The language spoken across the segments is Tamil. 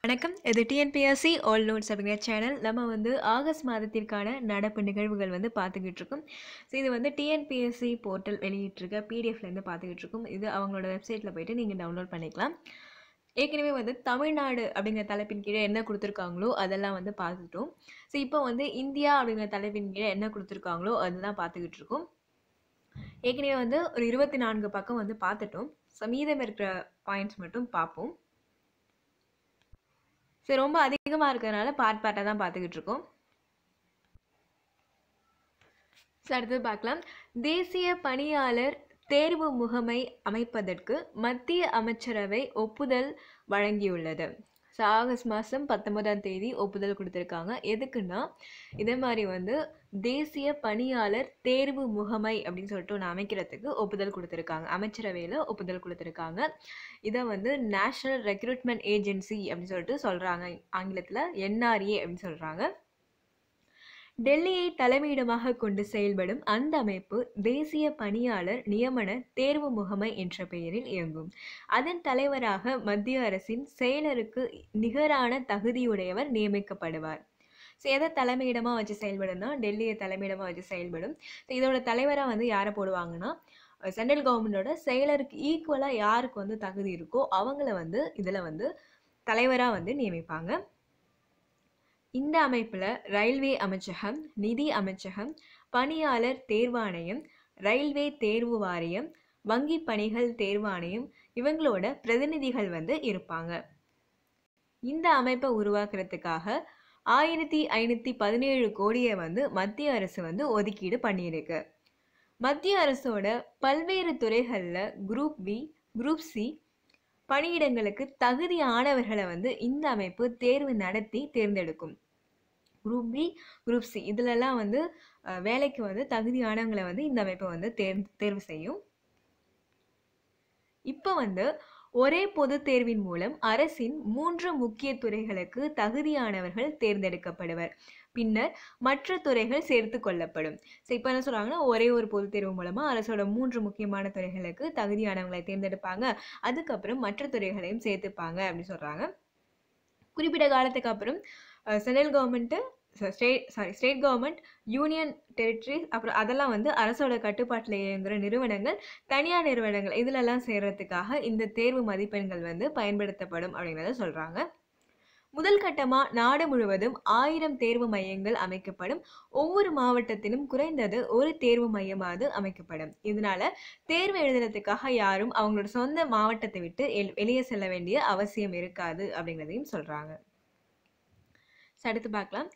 வணக்கம். இது டிஎன்பிஎஸ்சி ஆல் நோட்ஸ் அப்படிங்கிற சேனல். நம்ம ஆகஸ்ட் மாதத்திற்கான நடப்பு நிகழ்வுகள் பார்த்துக்கிட்டு இருக்கோம். ஸோ இது டிஎன்பிஎஸ்சி போர்ட்டல் வெளியிட்டிருக்க பிடிஎஃப்லேருந்து பார்த்துக்கிட்டு இருக்கோம். இது அவங்களோட வெப்சைட்டில் போயிட்டு நீங்கள் டவுன்லோட் பண்ணிக்கலாம். ஏற்கனவே தமிழ்நாடு அப்படிங்கிற தலைப்பின் கீழே என்ன கொடுத்துருக்காங்களோ அதெல்லாம் பார்த்துட்டோம். ஸோ இப்போ இந்தியா அப்படிங்கிற தலைப்பின் கீழே என்ன கொடுத்துருக்காங்களோ அதுதான் பார்த்துக்கிட்டு இருக்கோம். ஏற்கனவே ஒரு 24 பக்கம் பார்த்துட்டோம். ஸோ மீதம் இருக்கிற பாயிண்ட்ஸ் மட்டும் பார்ப்போம். சரி, ரொம்ப அதிகமாக இருக்கிறதுனால பார்ட்டாக தான் பார்த்துக்கிட்டு இருக்கோம். அடுத்தது பார்க்கலாம். தேசிய பணியாளர் தேர்வு முகமை அமைப்பதற்கு மத்திய அமைச்சரவை ஒப்புதல் வழங்கியுள்ளது. ஸோ ஆகஸ்ட் மாதம் 19ஆம் தேதி ஒப்புதல் கொடுத்துருக்காங்க. எதுக்குன்னா இதே மாதிரி தேசிய பணியாளர் தேர்வு முகமை அப்படின்னு சொல்லிட்டு ஒன்று அமைக்கிறதுக்கு ஒப்புதல் கொடுத்துருக்காங்க. அமைச்சரவையில் ஒப்புதல் கொடுத்துருக்காங்க. இதை நேஷ்னல் ரெக்ரூட்மெண்ட் ஏஜென்சி அப்படின்னு சொல்லிட்டு சொல்கிறாங்க. ஆங்கிலத்தில் என்ஆர்ஏ அப்படின்னு சொல்கிறாங்க. டெல்லியை தலைமையிடமாக கொண்டு செயல்படும் அந்த அமைப்பு தேசிய பணியாளர் நியமன தேர்வு முகமை என்ற பெயரில் இயங்கும். அதன் தலைவராக மத்திய அரசின் செயலருக்கு நிகரான தகுதியுடையவர் நியமிக்கப்படுவார். ஸோ எதை தலைமையிடமாக வச்சு செயல்படும்னா டெல்லியை தலைமையிடமாக வச்சு செயல்படும். ஸோ இதோட தலைவராக யாரை போடுவாங்கன்னா சென்ட்ரல் கவர்மெண்டோட செயலருக்கு ஈக்குவலாக யாருக்கு தகுதி இருக்கோ அவங்கள இதில் தலைவராக நியமிப்பாங்க. இந்த அமைப்பில் ரயில்வே அமைச்சகம், நிதி அமைச்சகம், பணியாளர் தேர்வாணையம், ரயில்வே தேர்வு வாரியம், வங்கி பணிகள் தேர்வாணையம் இவங்களோட பிரதிநிதிகள் இருப்பாங்க. இந்த அமைப்பை உருவாக்குறதுக்காக 1517 கோடியை மத்திய அரசு ஒதுக்கீடு பண்ணியிருக்கு. மத்திய அரசோட பல்வேறு துறைகளில் குரூப் பி, குரூப் சி பணியிடங்களுக்கு தகுதியானவர்களை இந்த அமைப்பு தேர்வு நடத்தி தேர்ந்தெடுக்கும். குரூப் பி, குரூப் சி இதிலெல்லாம் வேலைக்கு தகுதியானவங்களை இந்த அமைப்பை தேர்வு செய்யும். இப்போ ஒரே பொது தேர்வின் மூலம் அரசின் 3 முக்கிய துறைகளுக்கு தகுதியானவர்கள் தேர்ந்தெடுக்கப்படுவர். பின்னர் மற்ற துறைகள் சேர்த்து கொள்ளப்படும். ஸோ இப்போ என்ன சொல்கிறாங்கன்னா ஒரே ஒரு பொது தேர்வு மூலமாக அரசோட 3 முக்கியமான துறைகளுக்கு தகுதியானவங்களை தேர்ந்தெடுப்பாங்க. அதுக்கப்புறம் மற்ற துறைகளையும் சேர்த்துப்பாங்க அப்படின்னு சொல்கிறாங்க. குறிப்பிட்ட காலத்துக்கு அப்புறம் central government state government, union territories அப்புறம் அதெல்லாம் அரசோட கட்டுப்பாட்டில் இயங்குகிற நிறுவனங்கள், தனியார் நிறுவனங்கள் இதிலெல்லாம் சேர்கிறதுக்காக இந்த தேர்வு மதிப்பெண்கள் பயன்படுத்தப்படும் அப்படிங்கிறத சொல்கிறாங்க. முதல் கட்டமாக நாடு முழுவதும் 1000 தேர்வு மையங்கள் அமைக்கப்படும். ஒவ்வொரு மாவட்டத்திலும் குறைந்தது ஒரு தேர்வு மையமாவது அமைக்கப்படும். இதனால தேர்வு எழுதுறதுக்காக யாரும் அவங்களோட சொந்த மாவட்டத்தை விட்டு வெளியே செல்ல வேண்டிய அவசியம் இருக்காது அப்படிங்கிறதையும் சொல்கிறாங்க. அடுத்து பார்க்கலாம்.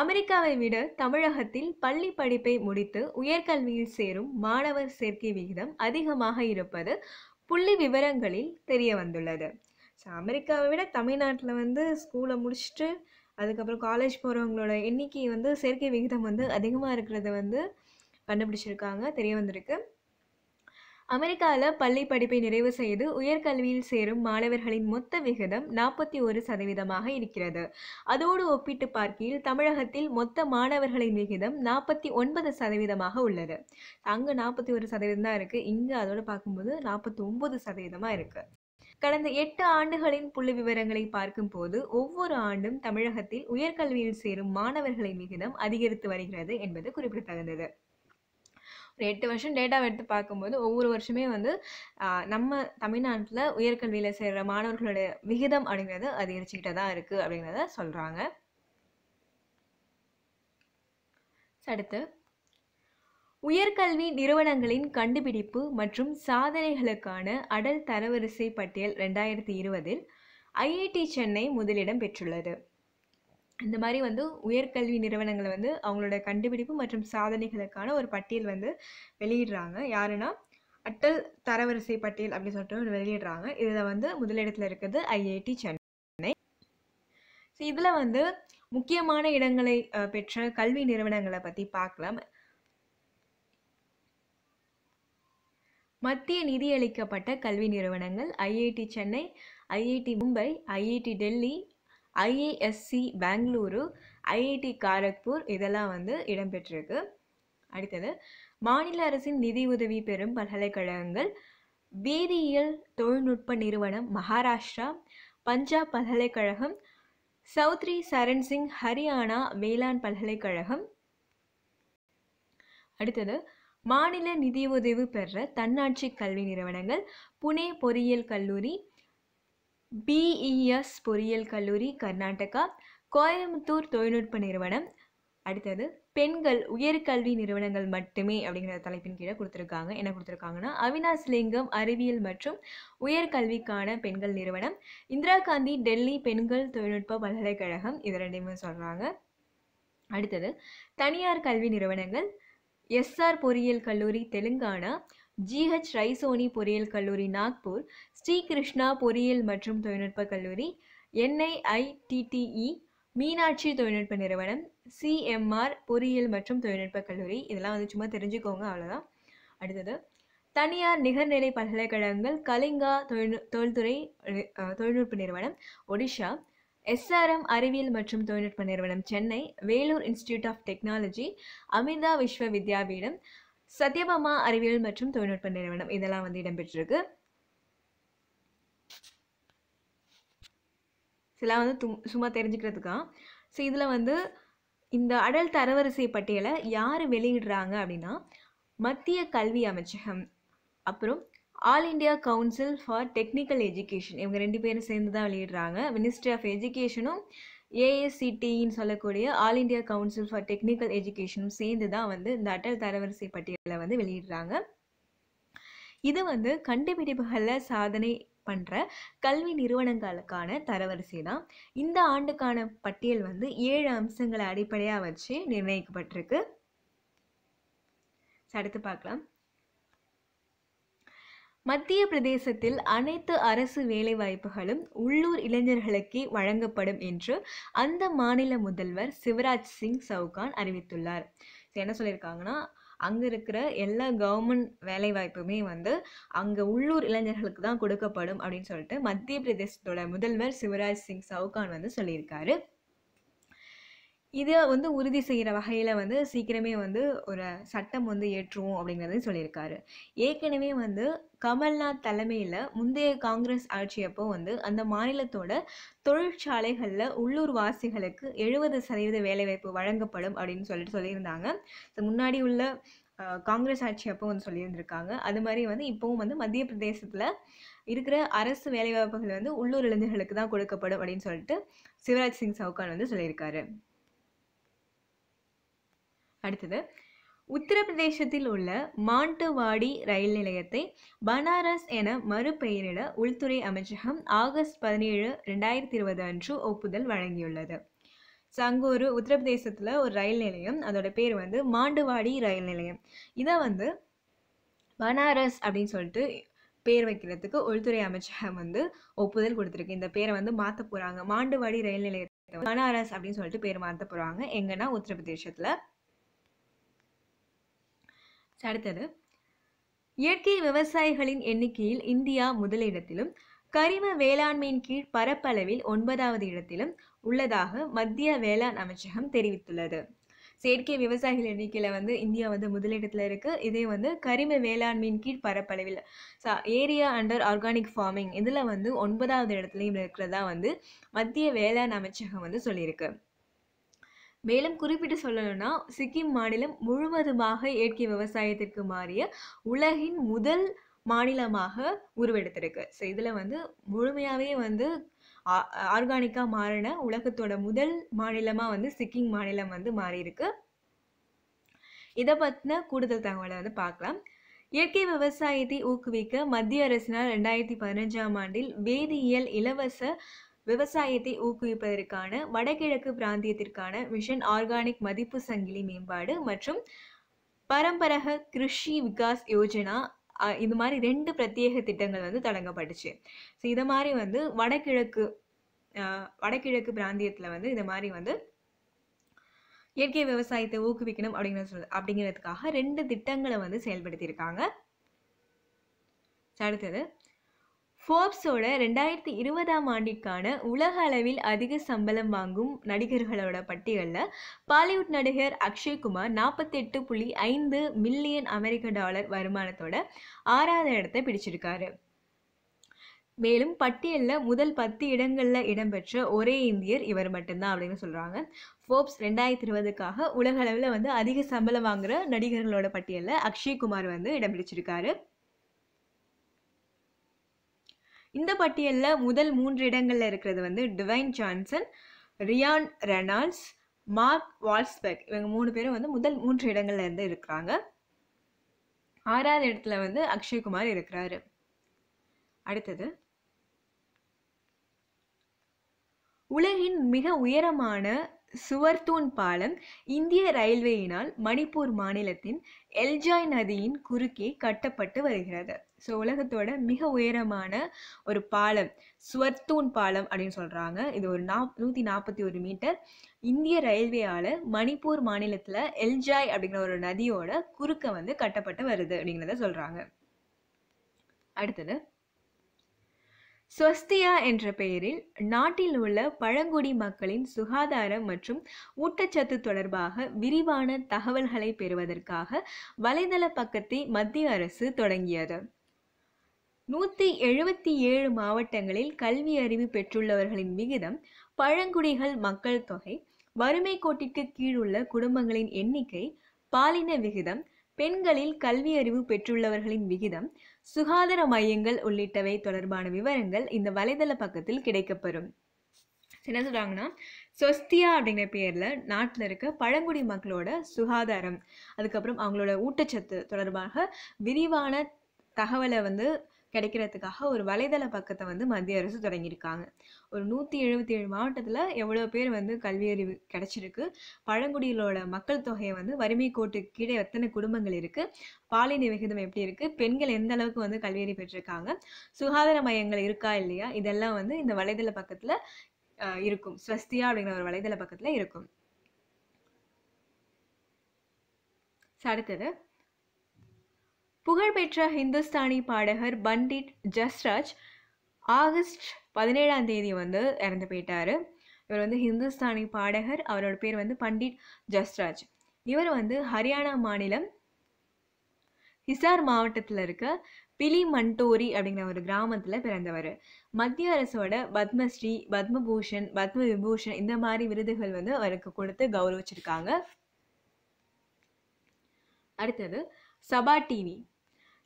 அமெரிக்காவை விட தமிழகத்தில் பள்ளி படிப்பை முடித்து உயர்கல்வியில் சேரும் மாணவர் சேர்க்கை விகிதம் அதிகமாக இருப்பது புள்ளி விவரங்களில் தெரிய வந்துள்ளது. ஸோ அமெரிக்காவை விட தமிழ்நாட்டில் ஸ்கூலை முடிச்சுட்டு அதுக்கப்புறம் காலேஜ் போகிறவங்களோட எண்ணிக்கை சேர்க்கை விகிதம் அதிகமாக இருக்கிறத கண்டுபிடிச்சிருக்காங்க, தெரிய வந்திருக்கு. அமெரிக்காவில் பள்ளி படிப்பை நிறைவு செய்து உயர்கல்வியில் சேரும் மாணவர்களின் மொத்த விகிதம் 41% இருக்கிறது. அதோடு ஒப்பிட்டு பார்க்கையில் தமிழகத்தில் மொத்த மாணவர்களின் விகிதம் 49% உள்ளது. அங்கே 41% தான் இருக்குது, இங்கே அதோடு பார்க்கும்போது 49% இருக்குது. கடந்த 8 ஆண்டுகளின் புள்ளி விவரங்களை பார்க்கும்போது ஒவ்வொரு ஆண்டும் தமிழகத்தில் உயர்கல்வியில் சேரும் மாணவர்களின் விகிதம் அதிகரித்து வருகிறது என்பது குறிப்பிடத்தகுந்தது. ஒரு 8 வருஷம் டேட்டாவை எடுத்து பார்க்கும்போது ஒவ்வொரு வருஷமே நம்ம தமிழ்நாட்டில் உயர்கல்வியில் சேர்கிற மாணவர்களோட விகிதம் அப்படிங்கிறது அதிகரிச்சுக்கிட்டே தான் இருக்குது அப்படிங்கிறத சொல்கிறாங்க. அடுத்து உயர்கல்வி நிறுவனங்களின் கண்டுபிடிப்பு மற்றும் சாதனைகளுக்கான அடல் தரவரிசை பட்டியல் 2020 ஐஐடி சென்னை முதலிடம் பெற்றுள்ளது. இந்த மாதிரி உயர்கல்வி நிறுவனங்களை அவங்களோட கண்டுபிடிப்பு மற்றும் சாதனைகளுக்கான ஒரு பட்டியல் வெளியிடுறாங்க. யாருன்னா அட்டல் தரவரிசை பட்டியல் அப்படின்னு சொல்லிட்டு வெளியிடுறாங்க. இதில் முதலிடத்தில் இருக்கிறது ஐஐடி சென்னை. ஸோ இதில் முக்கியமான இடங்களை பெற்ற கல்வி நிறுவனங்களை பற்றி பார்க்கலாம். மத்திய நிதியளிக்கப்பட்ட கல்வி நிறுவனங்கள் IIT Chennai, IIT Mumbai, IIT Delhi, IASC Bengaluru, IIT Kharagpur இதெல்லாம் இடம்பெற்றிருக்கு. அடுத்தது மாநில அரசின் நிதி உதவி பெறும் பல்கலைக்கழகங்கள். வேதியியல் தொழில்நுட்ப நிறுவனம் மகாராஷ்டிரா, பஞ்சாப் பல்கலைக்கழகம், சௌத்ரி சரண் சிங் ஹரியானா வேளாண் பல்கலைக்கழகம். அடுத்தது மாநில நிதியுதவி பெற்ற தன்னாட்சி கல்வி நிறுவனங்கள்: புனே பொறியியல் கல்லூரி, BES பொறியியல் கல்லூரி கர்நாடகா, கோயம்புத்தூர் தொழில்நுட்ப நிறுவனம். அடுத்தது பெண்கள் உயர்கல்வி நிறுவனங்கள் மட்டுமே அப்படிங்கிற தலைப்பின் கீழே கொடுத்துருக்காங்க. என்ன கொடுத்துருக்காங்கன்னா அவினாசிலிங்கம் அறிவியல் மற்றும் உயர்கல்விக்கான பெண்கள் நிறுவனம், இந்திரா காந்தி டெல்லி பெண்கள் தொழில்நுட்ப பல்கலைக்கழகம், இது ரெண்டையுமே சொல்கிறாங்க. அடுத்தது தனியார் கல்வி நிறுவனங்கள்: SR பொறியியல் கல்லூரி தெலுங்கானா, GH ரைசோனி பொறியியல் கல்லூரி நாக்பூர், ஸ்ரீ கிருஷ்ணா பொறியியல் மற்றும் தொழில்நுட்ப கல்லூரி, NIITTE மீனாட்சி தொழில்நுட்ப நிறுவனம், CMR பொறியியல் மற்றும் தொழில்நுட்ப கல்லூரி. இதெல்லாம் வந்து சும்மா தெரிஞ்சுக்கோங்க, அவ்வளோதான். அடுத்தது தனியார் நிகர்நிலை பல்கலைக்கழகங்கள்: கலிங்கா தொழில்துறை தொழில்நுட்ப நிறுவனம் ஒடிஷா, SRM அறிவியல் மற்றும் தொழில்நுட்ப நிறுவனம் Chennai, Vellore institute of technology, Amrita Vishwa Vidyapeetham, Sathyabama அறிவியல் மற்றும் தொழில்நுட்ப நிறுவனம். இதெல்லாம் வந்து இடம்பெற்றிருக்கு. இதெல்லாம் வந்து சும்மா தெரிஞ்சுக்கிறதுக்கா. ஸோ இதில் வந்து இந்த அடல் தரவரிசை பட்டியலை யார் வெளியிடுறாங்க அப்படின்னா மத்திய கல்வி அமைச்சகம், அப்புறம் all India council for technical education, இவங்க 2 பேரும் சேர்ந்து தான் வெளியிடுறாங்க. மினிஸ்ட்ரி ஆஃப் எஜுகேஷனும் AICTEன்னு சொல்லக்கூடிய all India council for technical எஜுகேஷனும் சேர்ந்து தான் வந்து இந்த அடல் தரவரிசை பட்டியலை வந்து வெளியிடுறாங்க. இது வந்து கண்டுபிடிப்புகளில் சாதனை பண்ணுற கல்வி நிறுவனங்களுக்கான தரவரிசை தான். இந்த ஆண்டுக்கான பட்டியல் வந்து 7 அம்சங்களை அடிப்படையாக வச்சு நிர்ணயிக்கப்பட்டிருக்கு. அடுத்து பார்க்கலாம். மத்திய பிரதேசத்தில் அனைத்து அரசு வேலைவாய்ப்புகளும் உள்ளூர் இளைஞர்களுக்கே வழங்கப்படும் என்று அந்த மாநில முதல்வர் சிவராஜ் சிங் சவுகான் அறிவித்துள்ளார். என்ன சொல்லியிருக்காங்கன்னா அங்கே இருக்கிற எல்லா கவர்மெண்ட் வேலைவாய்ப்புமே வந்து அங்கே உள்ளூர் இளைஞர்களுக்கு தான் கொடுக்கப்படும் அப்படின்னு சொல்லிட்டு மத்திய பிரதேசத்தோட முதல்வர் சிவராஜ் சிங் சவுகான் வந்து சொல்லியிருக்காரு. இதை வந்து உறுதி செய்கிற வகையில் வந்து சீக்கிரமே வந்து ஒரு சட்டம் வந்து ஏற்றுவோம் அப்படிங்கிறதையும் சொல்லியிருக்காரு. ஏற்கனவே வந்து கமல்நாத் தலைமையில் முந்தைய காங்கிரஸ் ஆட்சியப்போ வந்து அந்த மாநிலத்தோட தொழிற்சாலைகளில் உள்ளூர் வாசிகளுக்கு 70% வேலைவாய்ப்பு வழங்கப்படும் அப்படின்னு சொல்லியிருந்தாங்க. முன்னாடி உள்ள காங்கிரஸ் ஆட்சி அப்போ வந்து சொல்லியிருந்திருக்காங்க. அது மாதிரி வந்து இப்போவும் வந்து மத்திய பிரதேசத்தில் இருக்கிற அரசு வேலைவாய்ப்புகள் வந்து உள்ளூர் இளைஞர்களுக்கு தான் கொடுக்கப்படும் அப்படின்னு சொல்லிட்டு சிவராஜ் சிங் சவுகான் வந்து சொல்லியிருக்காரு. அடுத்தது உத்தரப்பிரதேசத்தில் உள்ள மாண்டவாடி ரயில் நிலையத்தை பனாரஸ் என மறுபெயரிட உள்துறை அமைச்சகம் ஆகஸ்ட் 17, 2020 அன்று ஒப்புதல் வழங்கியுள்ளது. அங்கே ஒரு உத்தரப்பிரதேசத்தில் ஒரு ரயில் நிலையம், அதோட பேர் வந்து மாண்டவாடி ரயில் நிலையம். இதை வந்து பனாரஸ் அப்படின்னு சொல்லிட்டு பேர் வைக்கிறதுக்கு உள்துறை அமைச்சகம் வந்து ஒப்புதல் கொடுத்துருக்கு. இந்த பேரை வந்து மாற்ற போகிறாங்க. மாண்டவாடி ரயில் நிலையத்தை பனாரஸ் அப்படின்னு சொல்லிட்டு பேர் மாற்ற போகிறாங்க. எங்கன்னா உத்தரப்பிரதேசத்தில். அடுத்தது இயற்கை விவசாயிகளின் எண்ணிக்கையில் இந்தியா முதலிடத்திலும் கரிம வேளாண்மையின் கீழ் பரப்பளவில் 9வது இடத்திலும் உள்ளதாக மத்திய வேளாண் அமைச்சகம் தெரிவித்துள்ளது. செயற்கை விவசாயிகள் எண்ணிக்கையில் வந்து இந்தியா வந்து முதலிடத்தில் இருக்குது. இதே வந்து கரிம வேளாண்மையின் கீழ் பரப்பளவில் ஏரியா அண்டர் ஆர்கானிக் ஃபார்மிங் இதில் வந்து 9வது இடத்துலையும் இருக்கிறதா வந்து மத்திய வேளாண் அமைச்சகம் வந்து சொல்லியிருக்கு. மேலும் குறிப்பிட்டு சொல்லணும்னா சிக்கிம் மாநிலம் முழுவதுமாக இயற்கை விவசாயத்திற்கு மாறிய உலகின் முதல் மாநிலமாக உருவெடுத்திருக்கு. ஸோ இதில் வந்து முழுமையாகவே வந்து ஆர்கானிக்காக மாறின உலகத்தோட முதல் மாநிலமாக வந்து சிக்கிம் மாநிலம் வந்து மாறியிருக்கு. இதை பற்றின கூடுதல் தகவலை வந்து பார்க்கலாம். இயற்கை விவசாயத்தை ஊக்குவிக்க மத்திய அரசினால் 2015ஆம் ஆண்டில் வேதியியல் இலவச விவசாயத்தை ஊக்குவிப்பதற்கான வடகிழக்கு பிராந்தியத்திற்கான மிஷன் ஆர்கானிக் மதிப்பு சங்கிலி மேம்பாடு மற்றும் பரம்பரக கிருஷி விகாஸ் யோஜனா இது மாதிரி 2 பிரத்யேக திட்டங்கள் வந்து தொடங்கப்பட்டுச்சு. ஸோ இதை மாதிரி வந்து வடகிழக்கு பிராந்தியத்தில் வந்து இது மாதிரி வந்து இயற்கை விவசாயத்தை ஊக்குவிக்கணும் அப்படிங்கிறதுக்காக 2 திட்டங்களை வந்து செயல்படுத்தியிருக்காங்க. அடுத்தது ஃபோர்ப்ஸோட 2020ஆம் ஆண்டிற்கான உலக அளவில் அதிக சம்பளம் வாங்கும் நடிகர்களோட பட்டியலில் பாலிவுட் நடிகர் அக்ஷய் குமார் 48.5 மில்லியன் அமெரிக்க டாலர் வருமானத்தோட 6வது இடத்தை பிடிச்சிருக்காரு. மேலும் பட்டியலில் முதல் 10 இடங்களில் இடம்பெற்ற ஒரே இந்தியர் இவர் மட்டும்தான் அப்படின்னு சொல்கிறாங்க. ஃபோர்ப்ஸ் 2020க்காக உலக அளவில் வந்து அதிக சம்பளம் வாங்குற நடிகர்களோட பட்டியலில் அக்ஷய்குமார் வந்து இடம் பிடிச்சிருக்காரு. இந்த பட்டியலில் முதல் 3 இடங்களில் இருக்கிறது வந்து Dwayne Johnson, Ryan Reynolds, Mark Wahlberg. இவங்க 3 பேரும் வந்து முதல் 3 இடங்கள்ல இருந்து இருக்கிறாங்க. 6வது இடத்துல வந்து அக்ஷய்குமார் இருக்கிறாரு. அடுத்தது, உலகின் மிக உயரமான சுவர்தூண் பாலம் இந்திய ரயில்வேயினால் மணிப்பூர் மாநிலத்தின் எல்ஜாய் நதியின் குறுக்கே கட்டப்பட்டு வருகிறது. ஸோ உலகத்தோட மிக உயரமான ஒரு பாலம் சுவர்தூண் பாலம் அப்படின்னு சொல்றாங்க. இது ஒரு 141 மீட்டர் இந்திய ரயில்வேயால மணிப்பூர் மாநிலத்துல எல்ஜாய் அப்படிங்கிற ஒரு நதியோட குறுக்க வந்து கட்டப்பட்டு வருது அப்படிங்கிறத சொல்றாங்க. அடுத்தது, ஸ்வஸ்தியா என்ற பெயரில் நாட்டில் உள்ள பழங்குடி மக்களின் சுகாதாரம் மற்றும் ஊட்டச்சத்து தொடர்பாக விரிவான தகவல்களை பெறுவதற்காக வலைதள பக்கத்தை மத்திய அரசு தொடங்கியது. 177 மாவட்டங்களில் கல்வி அறிவு பெற்றுள்ளவர்களின் விகிதம், பழங்குடிகள் மக்கள் தொகை, வறுமை கோட்டிற்கு கீழ் உள்ள குடும்பங்களின் எண்ணிக்கை, பாலின விகிதம், பெண்களில் கல்வி அறிவு பெற்றுள்ளவர்களின் விகிதம், சுகாதார மையங்கள் உள்ளிட்டவை தொடர்பான விவரங்கள் இந்த வலைதள பக்கத்தில் கிடைக்கப்பெறும். என்ன சொல்றாங்கன்னா, ஸ்வஸ்தியா அப்படிங்கிற பேர்ல நாட்டில் இருக்க பழங்குடி மக்களோட சுகாதாரம், அதுக்கப்புறம் அவங்களோட ஊட்டச்சத்து தொடர்பாக விரிவான தகவலை வந்து கிடைக்கிறதுக்காக ஒரு வலைதள பக்கத்தை வந்து மத்திய அரசு தொடங்கியிருக்காங்க. ஒரு 177 மாவட்டத்தில் எவ்வளோ பேர் வந்து கல்வி அறிவு கிடைச்சிருக்கு, பழங்குடிகளோட மக்கள் தொகையை வந்து வறுமை கோட்டுக்கு கீழே எத்தனை குடும்பங்கள் இருக்கு, பாலின விகிதம் எப்படி இருக்கு, பெண்கள் எந்த அளவுக்கு வந்து கல்வி அறிவு பெற்றிருக்காங்க, சுகாதார மையங்கள் இருக்கா இல்லையா, இதெல்லாம் வந்து இந்த வலைதள பக்கத்தில் இருக்கும். ஸ்வஸ்தியா அப்படிங்கிற ஒரு வலைதள பக்கத்தில் இருக்கும். அடுத்தது, புகழ்பெற்ற ஹிந்துஸ்தானி பாடகர் பண்டிட் ஜஸ்ராஜ் ஆகஸ்ட் 17ஆம் தேதி வந்து இறந்து போயிட்டாரு. இவர் வந்து ஹிந்துஸ்தானி பாடகர், அவரோட பேர் வந்து பண்டிட் ஜஸ்ராஜ். இவர் வந்து ஹரியானா மாநிலம் ஹிசார் மாவட்டத்தில் இருக்க பிலி மண்டோரி அப்படிங்கிற ஒரு கிராமத்தில் பிறந்தவர். மத்திய அரசோட பத்மஸ்ரீ, பத்மபூஷன், பத்ம விபூஷன் இந்த மாதிரி விருதுகள் வந்து அவருக்கு கொடுத்து கௌரவிச்சிருக்காங்க. அடுத்தது, சபா டிவி.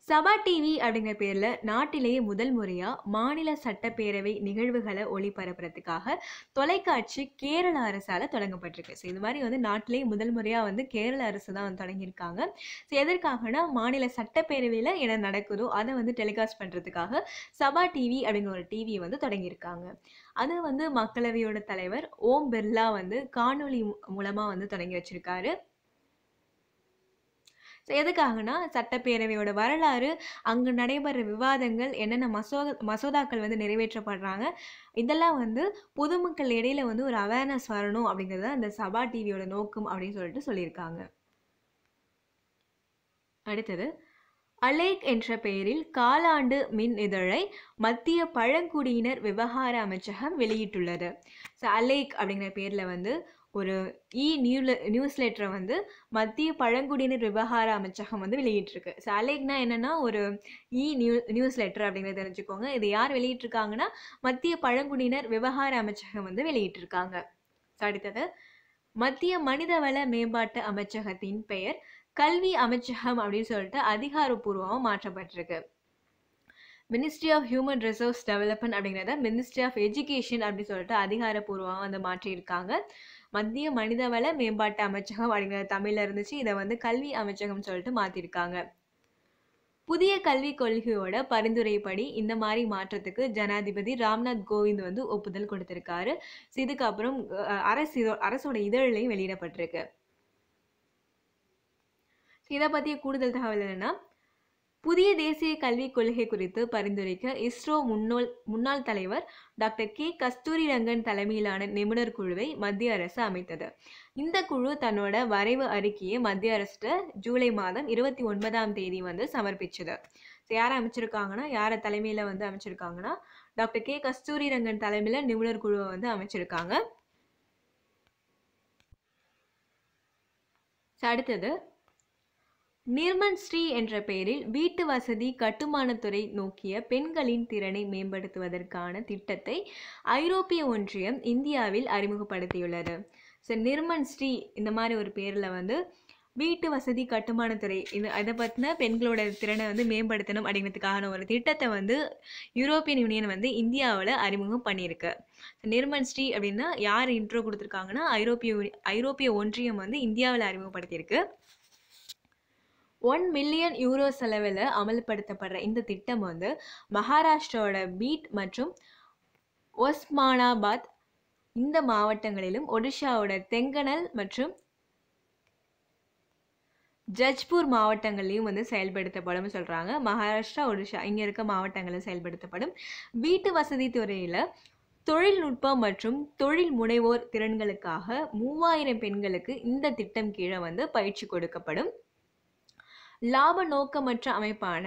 சபா டிவி அப்படிங்கிற பேர்ல நாட்டிலேயே முதல் முறையா மாநில சட்டப்பேரவை நிகழ்வுகளை ஒளிபரப்புறதுக்காக தொலைக்காட்சி கேரள அரசால தொடங்கப்பட்டிருக்கு. ஸோ இது மாதிரி வந்து நாட்டிலேயே முதல் முறையா வந்து கேரள அரசு தான் வந்து தொடங்கியிருக்காங்க. ஸோ எதற்காகனா, மாநில சட்டப்பேரவையில என்ன நடக்குதோ அதை வந்து டெலிகாஸ்ட் பண்றதுக்காக சபா டிவி அப்படிங்கிற ஒரு டிவியை வந்து தொடங்கியிருக்காங்க. அது வந்து மக்களவையோட தலைவர் ஓம் பிர்லா வந்து காணொலி மூலமா வந்து தொடங்கி வச்சிருக்காரு. எதுக்காகனா, சட்டப்பேரவையோட வரலாறு, அங்கு நடைபெற விவாதங்கள், என்னென்ன மசோதாக்கள் வந்து நிறைவேற்றப்படுறாங்க, இதெல்லாம் வந்து பொதுமக்கள் இடையில வந்து ஒரு அவேர்னஸ் வரணும் அப்படிங்கிறது அந்த சபா டிவியோட நோக்கம் அப்படின்னு சொல்லிட்டு சொல்லியிருக்காங்க. அடுத்தது, அலேக் என்ற பெயரில் காலாண்டு மின் இதழை மத்திய பழங்குடியினர் விவகார அமைச்சகம் வெளியிட்டுள்ளது. ஸோ அலேக் அப்படிங்கிற பேரில் வந்து ஒரு நியூஸ் லெட்டரை வந்து மத்திய பழங்குடியினர் விவகார அமைச்சகம் வந்து வெளியிட்டிருக்கு. ஸோ அலேக்னா என்னன்னா ஒரு நியூஸ் லெட்டர் அப்படிங்கிறத தெரிஞ்சுக்கோங்க. இது யார் வெளியிட்டிருக்காங்கன்னா, மத்திய பழங்குடியினர் விவகார அமைச்சகம் வந்து வெளியிட்டிருக்காங்க. அடுத்தது, மத்திய மனிதவள மேம்பாட்டு அமைச்சகத்தின் பெயர் கல்வி அமைச்சகம் அப்படின்னு சொல்லிட்டு அதிகாரப்பூர்வமாக மாற்றப்பட்டிருக்கு. Ministry of human resource development அப்படிங்கிறத மினிஸ்ட்ரி ஆஃப் எஜுகேஷன் அப்படின்னு சொல்லிட்டு அதிகாரப்பூர்வமாக வந்து மாற்றியிருக்காங்க. மத்திய மனிதவள மேம்பாட்டு அமைச்சகம் அப்படிங்கிறது தமிழ்ல இருந்துச்சு, இதை வந்து கல்வி அமைச்சகம் சொல்லிட்டு மாற்றிருக்காங்க. புதிய கல்விக் கொள்கையோட பரிந்துரைப்படி இந்த மாதிரி மாற்றத்துக்கு ஜனாதிபதி ராம்நாத் கோவிந்த் வந்து ஒப்புதல் கொடுத்திருக்காரு. இதுக்கப்புறம் அரசோட இதழிலையும் வெளியிடப்பட்டிருக்கு. இதை பற்றிய கூடுதல் தகவல் என்னன்னா, புதிய தேசிய கல்விக் கொள்கை குறித்து பரிந்துரைக்க இஸ்ரோ முன்னாள் தலைவர் டாக்டர் கே கஸ்தூரிரங்கன் தலைமையிலான நிபுணர் குழுவை மத்திய அரசு அமைத்தது. இந்த குழு தன்னோட வரைவு அறிக்கையை மத்திய அரசு ஜூலை மாதம் 29ஆம் தேதி வந்து சமர்ப்பிச்சது. யாரை அமைச்சிருக்காங்கன்னா, யாரை தலைமையில வந்து அமைச்சிருக்காங்கன்னா, டாக்டர் கே கஸ்தூரிரங்கன் தலைமையில நிபுணர் குழுவை வந்து அமைச்சிருக்காங்க. அடுத்தது, நிர்மல் ஸ்ரீ என்ற பெயரில் வீட்டு வசதி கட்டுமானத்துறை நோக்கிய பெண்களின் திறனை மேம்படுத்துவதற்கான திட்டத்தை ஐரோப்பிய ஒன்றியம் இந்தியாவில் அறிமுகப்படுத்தியுள்ளது. ஸோ நிர்மல் ஸ்ரீ இந்த மாதிரி ஒரு பேரில் வந்து வீட்டு வசதி கட்டுமானத்துறை அதை பற்றின பெண்களோட திறனை வந்து மேம்படுத்தணும் அப்படிங்கிறதுக்கான ஒரு திட்டத்தை வந்து யூரோப்பியன் யூனியன் வந்து இந்தியாவில் அறிமுகம் பண்ணியிருக்கு. நிர்மல் ஸ்ரீ அப்படின்னா யார் இன்ட்ரோ கொடுத்துருக்காங்கன்னா ஐரோப்பிய ஒன்றியம் வந்து இந்தியாவில் அறிமுகப்படுத்தியிருக்கு. 1 மில்லியன் யூரோ செலவில் அமல்படுத்தப்படுற இந்த திட்டம் வந்து மகாராஷ்டிராவோட பீட் மற்றும் ஒஸ்மானாபாத் இந்த மாவட்டங்களிலும் ஒடிஷாவோட தெங்கனல் மற்றும் ஜஜ்பூர் மாவட்டங்கள்லையும் வந்து செயல்படுத்தப்படும் சொல்கிறாங்க. மகாராஷ்டிரா ஒடிஷா இங்கே இருக்க மாவட்டங்களில் செயல்படுத்தப்படும். வீட்டு வசதி துறையில் தொழில்நுட்பம் மற்றும் தொழில் முனைவோர் திறன்களுக்காக 3000 பெண்களுக்கு இந்த திட்டம் கீழே வந்து பயிற்சி கொடுக்கப்படும். லாப நோக்கமற்ற அமைப்பான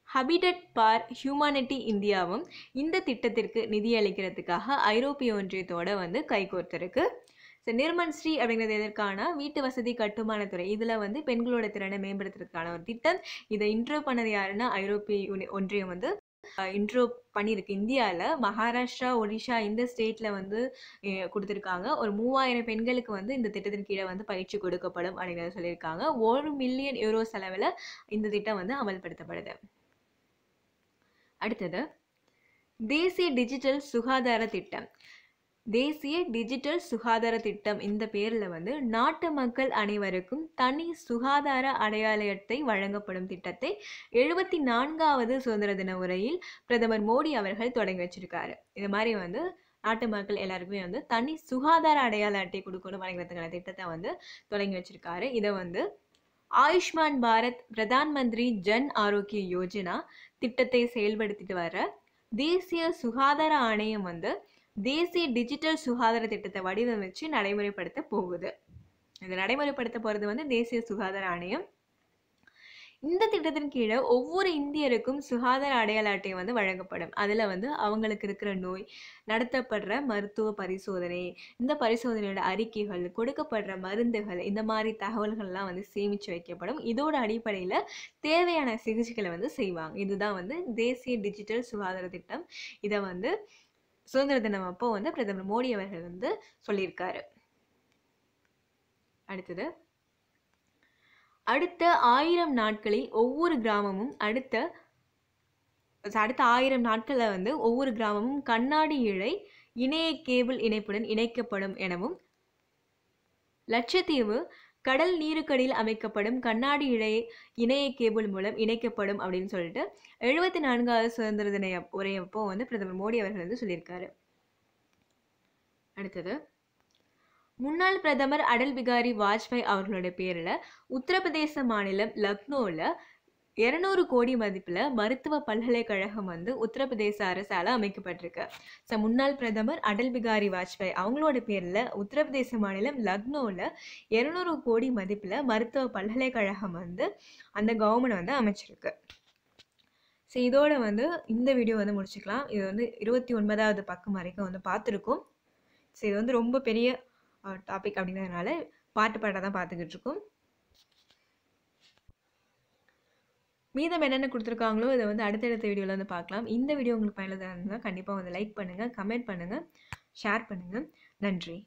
ஹபிடட் ஃபார் ஹியூமனிட்டி இந்தியாவும் இந்த திட்டத்திற்கு நிதியளிக்கிறதுக்காக ஐரோப்பிய ஒன்றியத்தோட வந்து கைகோர்த்திருக்கு. நிர்மல் ஸ்ரீ அப்படிங்கிறது எதற்கான வீட்டு வசதி கட்டுமானத்துறை இதில் வந்து பெண்களோட திறனை மேம்படுத்துறதுக்கான ஒரு திட்டம். இதை இன்ட்ரோ பண்ணது யாருன்னா ஐரோப்பிய ஒன்றியம் வந்து இன்ட்ரோ பண்ணியிருக்கு. இந்தியாவில் மகாராஷ்டிரா ஒடிஷா இந்த ஸ்டேட்டில் வந்து கொடுத்துருக்காங்க. ஒரு 3000 பெண்களுக்கு வந்து இந்த திட்டத்தின் கீழே வந்து பயிற்சி கொடுக்கப்படும் அப்படிங்கிறத சொல்லியிருக்காங்க. 1 மில்லியன் யூரோ செலவில் இந்த திட்டம் வந்து அமல்படுத்தப்படுது. அடுத்தது தேசிய டிஜிட்டல் சுகாதார திட்டம். தேசிய டிஜிட்டல் சுகாதார திட்டம் இந்த பேரில் வந்து நாட்டு மக்கள் அனைவருக்கும் தனி சுகாதார அடையாள அட்டை வழங்கப்படும் திட்டத்தை 74வது சுதந்திர தின உரையில் பிரதமர் மோடி அவர்கள் தொடங்கி வச்சிருக்காரு. இது மாதிரி வந்து நாட்டு மக்கள் எல்லாருக்குமே வந்து தனி சுகாதார அடையாள அட்டை கொடுக்கணும் அப்படிங்கிறதுக்கான திட்டத்தை வந்து தொடங்கி வச்சிருக்காரு. இதை வந்து ஆயுஷ்மான் பாரத் பிரதான் மந்திரி ஜன் ஆரோக்கிய யோஜனா திட்டத்தை செயல்படுத்திட்டு வர தேசிய சுகாதார ஆணையம் வந்து தேசிய டிஜிட்டல் சுகாதார திட்டத்தை வடிவமைச்சு நடைமுறைப்படுத்த போகுது. இது நடைமுறைப்படுத்த போகிறது வந்து தேசிய சுகாதார ஆணையம். இந்த திட்டத்தின் கீழே ஒவ்வொரு இந்தியருக்கும் சுகாதார அடையாள அட்டை வந்து வழங்கப்படும். அதில் வந்து அவங்களுக்கு இருக்கிற நோய், நடத்தப்படுற மருத்துவ பரிசோதனை, இந்த பரிசோதனையோட அறிக்கைகள், கொடுக்கப்படுற மருந்துகள், இந்த மாதிரி தகவல்கள்லாம் வந்து சேமித்து வைக்கப்படும். இதோட அடிப்படையில் தேவையான சிகிச்சைகளை வந்து செய்வாங்க. இதுதான் வந்து தேசிய டிஜிட்டல் சுகாதார திட்டம். இதை வந்து சுதந்திர தினம் அப்போ வந்து பிரதமர் மோடி அவர்கள் வந்து சொல்லியிருக்காரு. அடுத்த 1000 நாட்களில் ஒவ்வொரு கிராமமும் அடுத்த 1000 நாட்களில் வந்து ஒவ்வொரு கிராமமும் கண்ணாடி இழை இணைய கேபிள் இணைப்புடன் இணைக்கப்படும் எனவும், லட்சத்தீவு கடல் நீருக்கடியில் அமைக்கப்படும் கண்ணாடி இணைய கேபிள் மூலம் இணைக்கப்படும் அப்படின்னு சொல்லிட்டு 74வது சுதந்திர தின உரையப்போ வந்து பிரதமர் மோடி அவர்கள் வந்து சொல்லியிருக்காரு. அடுத்தது முன்னாள் பிரதமர் அடல் பிகாரி வாஜ்பாய் அவர்களோட பேரில் உத்தரப்பிரதேச மாநிலம் லக்னோவில் 200 கோடி மதிப்பில் மருத்துவ பல்கலைக்கழகம் வந்து உத்தரப்பிரதேச அரசால் அமைக்கப்பட்டிருக்கு. ஸோ முன்னாள் பிரதமர் அடல் பிகாரி வாஜ்பாய் அவங்களோட பேரில் உத்தரப்பிரதேச மாநிலம் லக்னோவில் 200 கோடி மதிப்பில் மருத்துவ பல்கலைக்கழகம் வந்து அந்த கவர்மெண்ட் வந்து அமைச்சிருக்கு. ஸோ இதோட வந்து இந்த வீடியோ வந்து முடிச்சுக்கலாம். இது வந்து 29வது பக்கம் வரைக்கும் வந்து பார்த்துருக்கோம். ஸோ இது வந்து ரொம்ப பெரிய டாபிக் அப்படிங்கிறதுனால பாட்டாக தான் பார்த்துக்கிட்டு இருக்கோம். மீதம் என்னென்ன கொடுத்துருக்காங்களோ இதை வந்து அடுத்தடுத்த வீடியோவில் வந்து பார்க்கலாம். இந்த வீடியோ உங்களுக்கு பயனுள்ளதாக இருந்தால் கண்டிப்பாக வந்து லைக் பண்ணுங்கள், கமெண்ட் பண்ணுங்கள், ஷேர் பண்ணுங்கள். நன்றி.